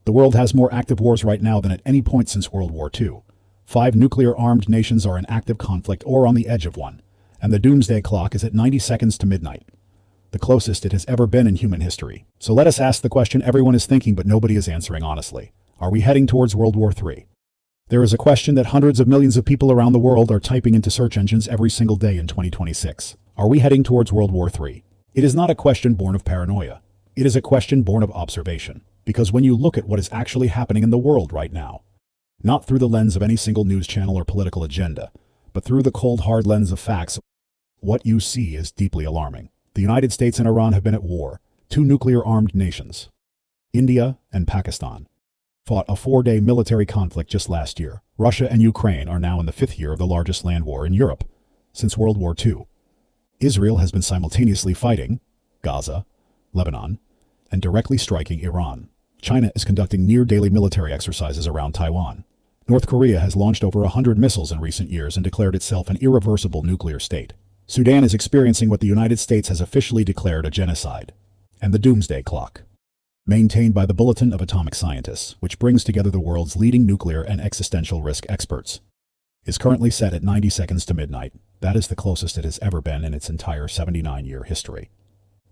The world has more active wars right now than at any point since World War II. 5 nuclear-armed nations are in active conflict or on the edge of one, and the Doomsday Clock is at 90 seconds to midnight, the closest it has ever been in human history. So let us ask the question everyone is thinking but nobody is answering honestly. Are we heading towards World War III? There is a question that hundreds of millions of people around the world are typing into search engines every single day in 2026. Are we heading towards World War III? It is not a question born of paranoia. It is a question born of observation. Because when you look at what is actually happening in the world right now, not through the lens of any single news channel or political agenda, but through the cold hard lens of facts, what you see is deeply alarming. The United States and Iran have been at war. 2 nuclear-armed nations, India and Pakistan, fought a 4-day military conflict just last year. Russia and Ukraine are now in the 5th year of the largest land war in Europe since World War II. Israel has been simultaneously fighting Gaza, Lebanon, and directly striking Iran. China is conducting near-daily military exercises around Taiwan. North Korea has launched over 100 missiles in recent years and declared itself an irreversible nuclear state. Sudan is experiencing what the United States has officially declared a genocide. And the Doomsday Clock, maintained by the Bulletin of Atomic Scientists, which brings together the world's leading nuclear and existential risk experts, is currently set at 90 seconds to midnight. That is the closest it has ever been in its entire 79-year history.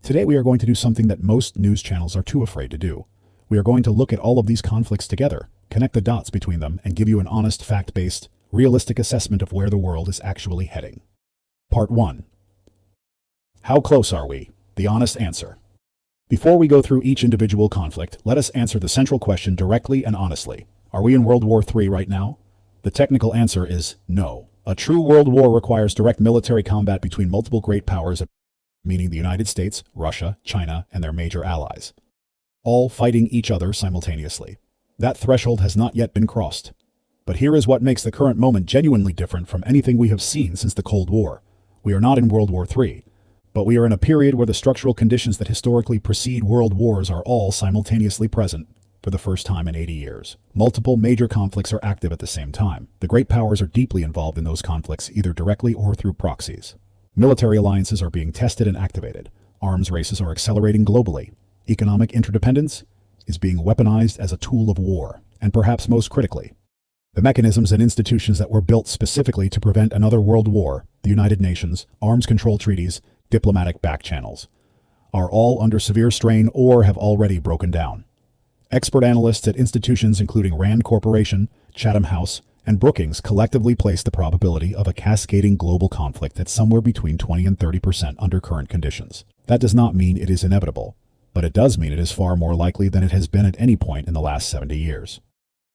Today we are going to do something that most news channels are too afraid to do. We are going to look at all of these conflicts together, connect the dots between them, and give you an honest, fact-based, realistic assessment of where the world is actually heading. Part 1. How close are we? The honest answer. Before we go through each individual conflict, let us answer the central question directly and honestly. Are we in World War III right now? The technical answer is no. A true world war requires direct military combat between multiple great powers, meaning the United States, Russia, China, and their major allies, all fighting each other simultaneously. That threshold has not yet been crossed. But here is what makes the current moment genuinely different from anything we have seen since the Cold War. We are not in World War III, but we are in a period where the structural conditions that historically precede world wars are all simultaneously present for the first time in 80 years. Multiple major conflicts are active at the same time. The great powers are deeply involved in those conflicts, either directly or through proxies. Military alliances are being tested and activated. Arms races are accelerating globally. Economic interdependence is being weaponized as a tool of war. And perhaps most critically, the mechanisms and institutions that were built specifically to prevent another world war, the United Nations, arms control treaties, diplomatic back channels, are all under severe strain or have already broken down. Expert analysts at institutions including Rand Corporation, Chatham House, and Brookings collectively place the probability of a cascading global conflict at somewhere between 20 and 30% under current conditions. That does not mean it is inevitable, but it does mean it is far more likely than it has been at any point in the last 70 years.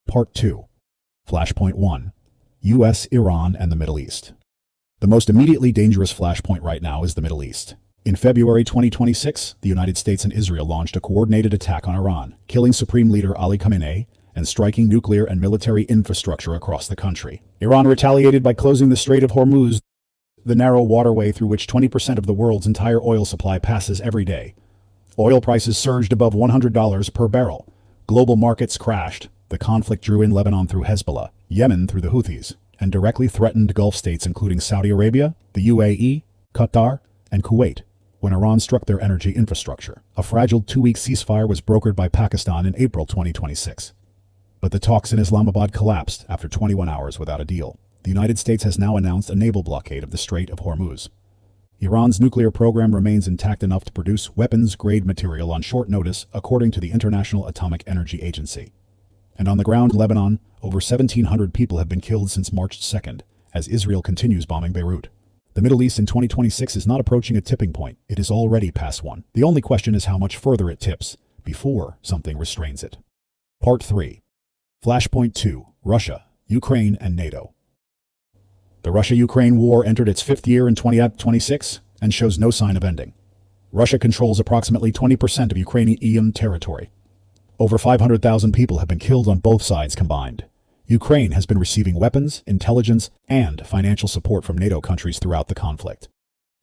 Part 2. Flashpoint 1. U.S., Iran, and the Middle East. The most immediately dangerous flashpoint right now is the Middle East. In February 2026, the United States and Israel launched a coordinated attack on Iran, killing Supreme Leader Ali Khamenei and striking nuclear and military infrastructure across the country. Iran retaliated by closing the Strait of Hormuz, the narrow waterway through which 20% of the world's entire oil supply passes every day. Oil prices surged above $100 per barrel. Global markets crashed. The conflict drew in Lebanon through Hezbollah, Yemen through the Houthis, and directly threatened Gulf states including Saudi Arabia, the UAE, Qatar, and Kuwait when Iran struck their energy infrastructure. A fragile 2-week ceasefire was brokered by Pakistan in April 2026. But the talks in Islamabad collapsed after 21 hours without a deal. The United States has now announced a naval blockade of the Strait of Hormuz. Iran's nuclear program remains intact enough to produce weapons-grade material on short notice, according to the International Atomic Energy Agency. And on the ground in Lebanon, over 1,700 people have been killed since March 2nd, as Israel continues bombing Beirut. The Middle East in 2026 is not approaching a tipping point. It is already past one. The only question is how much further it tips before something restrains it. Part 3. Flashpoint 2. Russia, Ukraine, and NATO. The Russia-Ukraine war entered its 5th year in 2026 and shows no sign of ending. Russia controls approximately 20% of Ukrainian territory. Over 500,000 people have been killed on both sides combined. Ukraine has been receiving weapons, intelligence, and financial support from NATO countries throughout the conflict.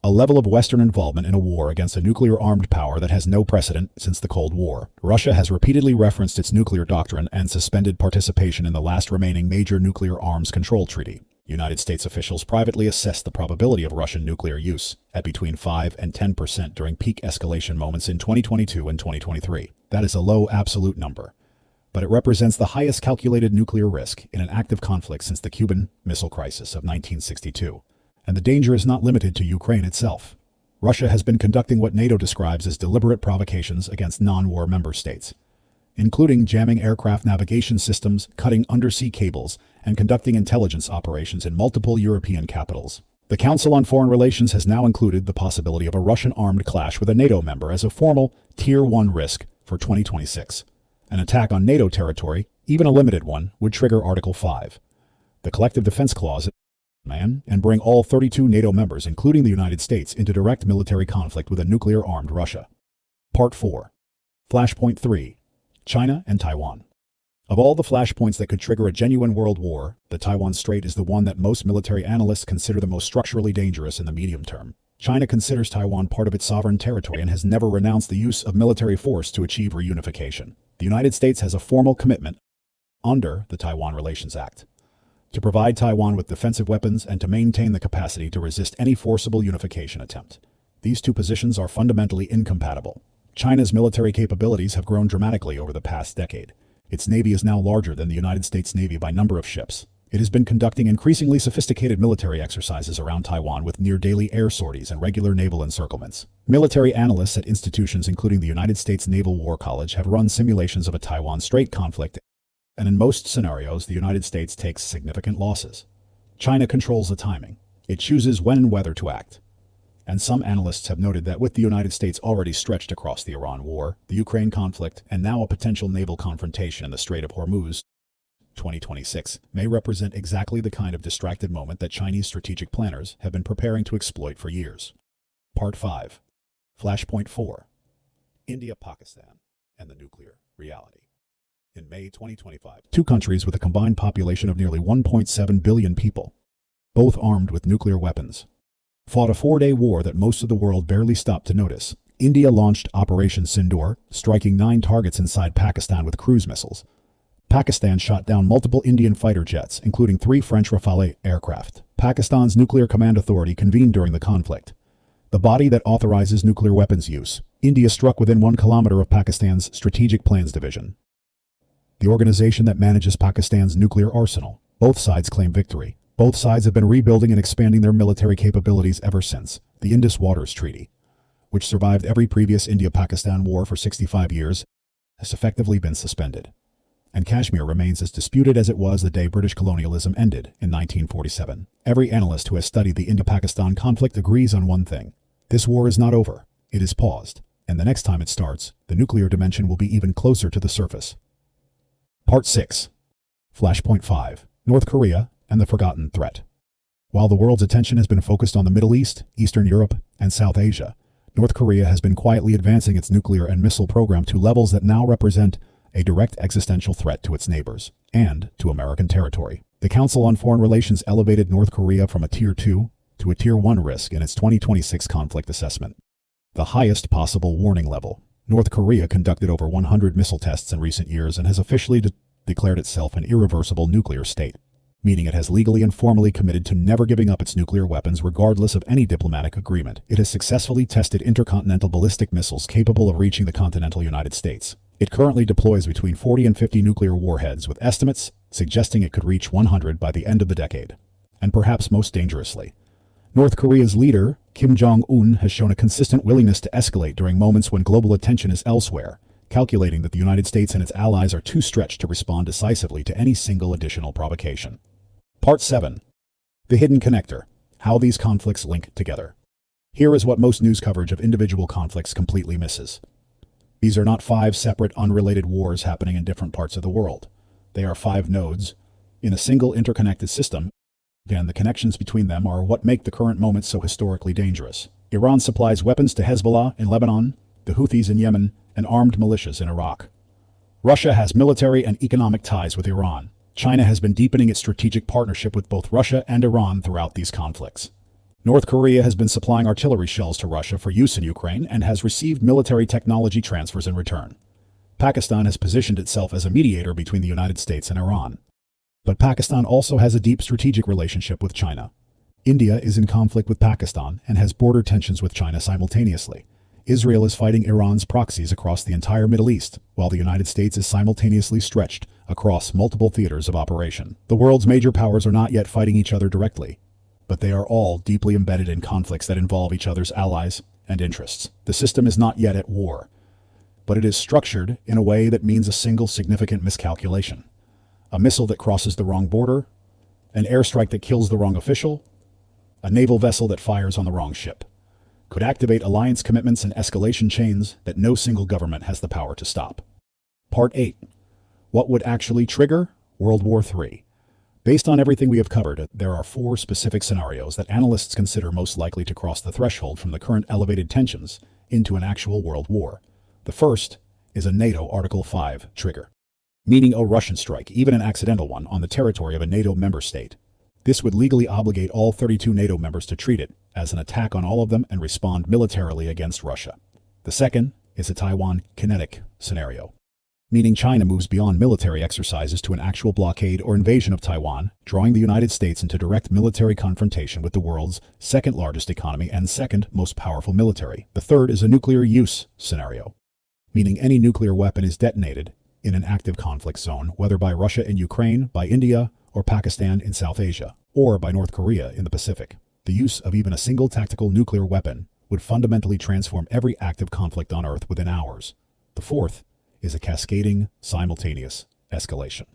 A level of Western involvement in a war against a nuclear-armed power that has no precedent since the Cold War. Russia has repeatedly referenced its nuclear doctrine and suspended participation in the last remaining major nuclear arms control treaty. United States officials privately assessed the probability of Russian nuclear use at between 5 and 10% during peak escalation moments in 2022 and 2023. That is a low absolute number, but it represents the highest calculated nuclear risk in an active conflict since the Cuban Missile Crisis of 1962. And the danger is not limited to Ukraine itself. Russia has been conducting what NATO describes as deliberate provocations against non-war member states, including jamming aircraft navigation systems, cutting undersea cables, and conducting intelligence operations in multiple European capitals. The Council on Foreign Relations has now included the possibility of a Russian armed clash with a NATO member as a formal Tier 1 risk for 2026. An attack on NATO territory, even a limited one, would trigger Article 5, the Collective Defense Clause, and bring all 32 NATO members, including the United States, into direct military conflict with a nuclear-armed Russia. Part 4. Flashpoint 3. China and Taiwan. Of all the flashpoints that could trigger a genuine world war, the Taiwan Strait is the one that most military analysts consider the most structurally dangerous in the medium term. China considers Taiwan part of its sovereign territory and has never renounced the use of military force to achieve reunification. The United States has a formal commitment, under the Taiwan Relations Act, to provide Taiwan with defensive weapons and to maintain the capacity to resist any forcible unification attempt. These two positions are fundamentally incompatible. China's military capabilities have grown dramatically over the past decade. Its navy is now larger than the United States Navy by number of ships. It has been conducting increasingly sophisticated military exercises around Taiwan with near-daily air sorties and regular naval encirclements. Military analysts at institutions including the United States Naval War College have run simulations of a Taiwan Strait conflict, and in most scenarios, the United States takes significant losses. China controls the timing. It chooses when and whether to act. And some analysts have noted that with the United States already stretched across the Iran war, the Ukraine conflict, and now a potential naval confrontation in the Strait of Hormuz, 2026 may represent exactly the kind of distracted moment that Chinese strategic planners have been preparing to exploit for years. Part 5. Flashpoint 4. India, Pakistan, and the nuclear reality. In May 2025, two countries with a combined population of nearly 1.7 billion people, both armed with nuclear weapons, fought a 4-day war that most of the world barely stopped to notice. India launched Operation Sindoor, striking 9 targets inside Pakistan with cruise missiles. Pakistan shot down multiple Indian fighter jets, including 3 French Rafale aircraft. Pakistan's Nuclear Command Authority convened during the conflict, the body that authorizes nuclear weapons use. India struck within 1 kilometer of Pakistan's Strategic Plans Division, the organization that manages Pakistan's nuclear arsenal. Both sides claim victory. Both sides have been rebuilding and expanding their military capabilities ever since. The Indus Waters Treaty, which survived every previous India-Pakistan war for 65 years, has effectively been suspended. And Kashmir remains as disputed as it was the day British colonialism ended in 1947. Every analyst who has studied the India-Pakistan conflict agrees on one thing. This war is not over. It is paused. And the next time it starts, the nuclear dimension will be even closer to the surface. Part 6. Flashpoint 5. North Korea and the Forgotten Threat. While the world's attention has been focused on the Middle East, Eastern Europe, and South Asia, North Korea has been quietly advancing its nuclear and missile program to levels that now represent a direct existential threat to its neighbors and to American territory. The Council on Foreign Relations elevated North Korea from a Tier 2 to a Tier 1 risk in its 2026 conflict assessment, the highest possible warning level. North Korea conducted over 100 missile tests in recent years and has officially declared itself an irreversible nuclear state, meaning it has legally and formally committed to never giving up its nuclear weapons regardless of any diplomatic agreement. It has successfully tested intercontinental ballistic missiles capable of reaching the continental United States. It currently deploys between 40 and 50 nuclear warheads, with estimates suggesting it could reach 100 by the end of the decade. And perhaps most dangerously, North Korea's leader, Kim Jong-un, has shown a consistent willingness to escalate during moments when global attention is elsewhere, calculating that the United States and its allies are too stretched to respond decisively to any single additional provocation. Part 7. The Hidden Connector. How these conflicts link together. Here is what most news coverage of individual conflicts completely misses. These are not 5 separate, unrelated wars happening in different parts of the world. They are 5 nodes in a single interconnected system, and the connections between them are what make the current moment so historically dangerous. Iran supplies weapons to Hezbollah in Lebanon, the Houthis in Yemen, and armed militias in Iraq. Russia has military and economic ties with Iran. China has been deepening its strategic partnership with both Russia and Iran throughout these conflicts. North Korea has been supplying artillery shells to Russia for use in Ukraine and has received military technology transfers in return. Pakistan has positioned itself as a mediator between the United States and Iran. But Pakistan also has a deep strategic relationship with China. India is in conflict with Pakistan and has border tensions with China simultaneously. Israel is fighting Iran's proxies across the entire Middle East, while the United States is simultaneously stretched across multiple theaters of operation. The world's major powers are not yet fighting each other directly, but they are all deeply embedded in conflicts that involve each other's allies and interests. The system is not yet at war, but it is structured in a way that means a single significant miscalculation. A missile that crosses the wrong border, an airstrike that kills the wrong official, a naval vessel that fires on the wrong ship could activate alliance commitments and escalation chains that no single government has the power to stop. Part 8. What would actually trigger World War III? Based on everything we have covered, there are 4 specific scenarios that analysts consider most likely to cross the threshold from the current elevated tensions into an actual world war. The first is a NATO Article 5 trigger, meaning a Russian strike, even an accidental one, on the territory of a NATO member state. This would legally obligate all 32 NATO members to treat it as an attack on all of them and respond militarily against Russia. The second is a Taiwan kinetic scenario, meaning China moves beyond military exercises to an actual blockade or invasion of Taiwan, drawing the United States into direct military confrontation with the world's second largest economy and second most powerful military. The third is a nuclear use scenario, meaning any nuclear weapon is detonated in an active conflict zone, whether by Russia in Ukraine, by India or Pakistan in South Asia, or by North Korea in the Pacific. The use of even a single tactical nuclear weapon would fundamentally transform every active conflict on Earth within hours. The fourth is a cascading, simultaneous escalation,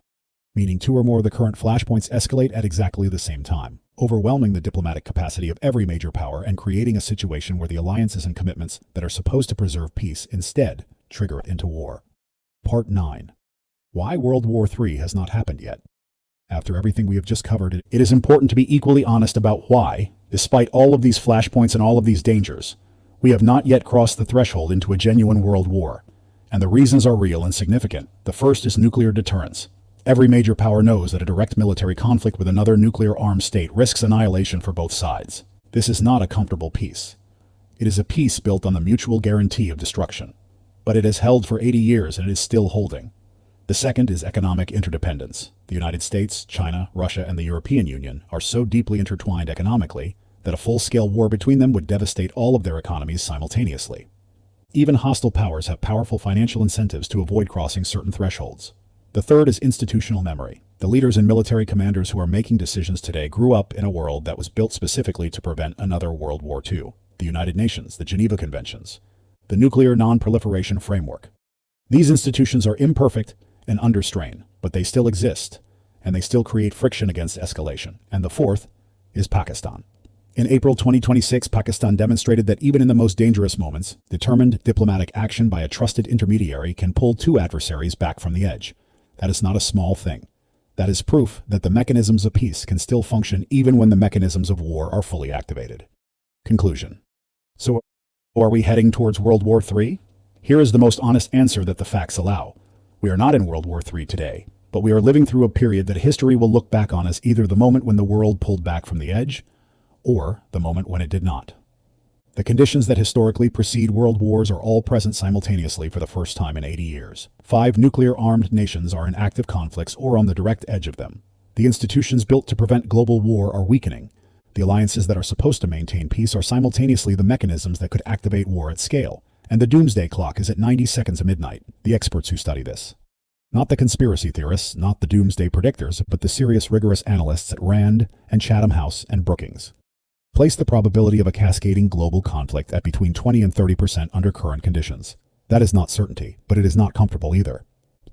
meaning 2 or more of the current flashpoints escalate at exactly the same time, overwhelming the diplomatic capacity of every major power and creating a situation where the alliances and commitments that are supposed to preserve peace instead trigger it into war. Part 9. Why World War III has not happened yet. After everything we have just covered, it is important to be equally honest about why, despite all of these flashpoints and all of these dangers, we have not yet crossed the threshold into a genuine world war. And the reasons are real and significant. The first is nuclear deterrence. Every major power knows that a direct military conflict with another nuclear-armed state risks annihilation for both sides. This is not a comfortable peace. It is a peace built on the mutual guarantee of destruction. But it has held for 80 years and it is still holding. The second is economic interdependence. The United States, China, Russia, and the European Union are so deeply intertwined economically that a full-scale war between them would devastate all of their economies simultaneously. Even hostile powers have powerful financial incentives to avoid crossing certain thresholds. The third is institutional memory. The leaders and military commanders who are making decisions today grew up in a world that was built specifically to prevent another World War II. The United Nations, the Geneva Conventions, the Nuclear Non-Proliferation Framework. These institutions are imperfect and under strain, but they still exist, and they still create friction against escalation. And the fourth is Pakistan. In April 2026, Pakistan demonstrated that even in the most dangerous moments, determined diplomatic action by a trusted intermediary can pull 2 adversaries back from the edge. That is not a small thing. That is proof that the mechanisms of peace can still function even when the mechanisms of war are fully activated. Conclusion. So, are we heading towards World War III? Here is the most honest answer that the facts allow. We are not in World War III today, but we are living through a period that history will look back on as either the moment when the world pulled back from the edge, or the moment when it did not. The conditions that historically precede world wars are all present simultaneously for the first time in 80 years. 5 nuclear-armed nations are in active conflicts or on the direct edge of them. The institutions built to prevent global war are weakening. The alliances that are supposed to maintain peace are simultaneously the mechanisms that could activate war at scale. And the Doomsday Clock is at 90 seconds of midnight. The experts who study this. Not the conspiracy theorists, not the doomsday predictors, but the serious, rigorous analysts at Rand and Chatham House and Brookings place the probability of a cascading global conflict at between 20 and 30% under current conditions. That is not certainty, but it is not comfortable either.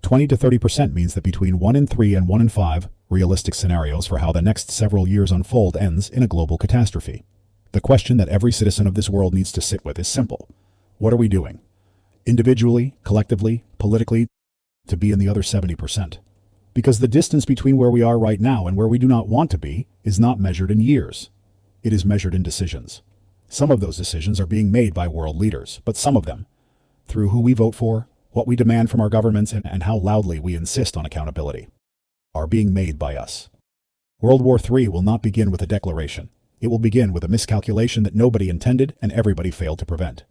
20 to 30% means that between 1 in 3 and 1 in 5 realistic scenarios for how the next several years unfold ends in a global catastrophe. The question that every citizen of this world needs to sit with is simple. What are we doing? Individually, collectively, politically, to be in the other 70%. Because the distance between where we are right now and where we do not want to be is not measured in years. It is measured in decisions. Some of those decisions are being made by world leaders, but some of them, through who we vote for, what we demand from our governments, and how loudly we insist on accountability, are being made by us. World War III will not begin with a declaration. It will begin with a miscalculation that nobody intended and everybody failed to prevent.